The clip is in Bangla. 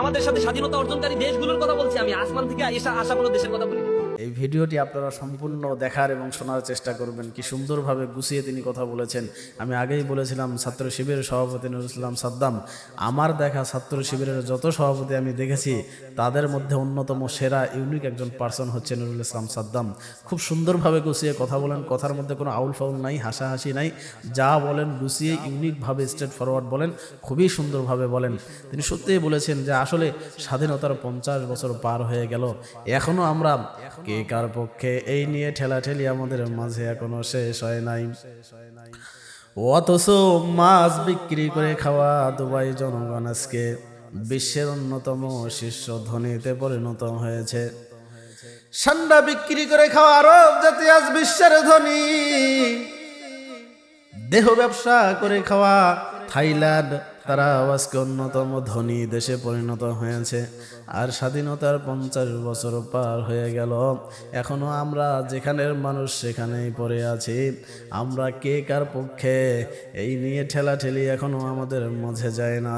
আমাদের সাথে স্বাধীনতা অর্জনকারী দেশগুলোর কথা বলছি, আমি আসমান থেকে আসা কোনো দেশের কথা বলি। এই ভিডিওটি আপনারা সম্পূর্ণ দেখার এবং শোনার চেষ্টা করবেন। কি সুন্দরভাবে গুছিয়ে তিনি কথা বলেছেন। আমি আগেই বলেছিলাম ছাত্র শিবিরের সভাপতি নুরুল ইসলাম সাদ্দাম, আমার দেখা ছাত্র শিবিরের যত সভাপতি আমি দেখেছি তাদের মধ্যে অন্যতম সেরা ইউনিক একজন পার্সন হচ্ছে নুরুল ইসলাম সাদ্দাম। খুব সুন্দরভাবে গুছিয়ে কথা বলেন, কথার মধ্যে কোনো আউল ফাউল নাই, হাসাহাসি নাই, যা বলেন গুছিয়ে ইউনিকভাবে স্ট্রেট ফরওয়ার্ড বলেন, খুবই সুন্দরভাবে বলেন। তিনি সত্যিই বলেছেন যে আসলে স্বাধীনতার 50 বছর পার হয়ে গেল, এখনো আমরা কে কার পক্ষে এই নিয়ে ঠেলাঠেলি আমাদের মাঝে এখনো শেষ হয় নাই। অথচ মাছ বিক্রি করে খাওয়া দুবাই জনগণ আজকে বিশ্বের অন্যতম শীর্ষ ধনীতে পরিণত হয়েছে। সান্ডা বিক্রি করে খাওয়া আরব জাতি আজ বিশ্বের ধনী। দেহ ব্যবসা করে খাওয়া থাইল্যান্ড, তারা আজকে অন্যতম ধনী দেশে পরিণত হয়েছে। আর স্বাধীনতার 50 বছর পার হয়ে গেল, এখনো আমরা যেখানের মানুষ সেখানেই পড়ে আছি। আমরা কে কার পক্ষে এই নিয়ে ঠেলাঠেলি এখনো আমাদের মাঝে যায় না।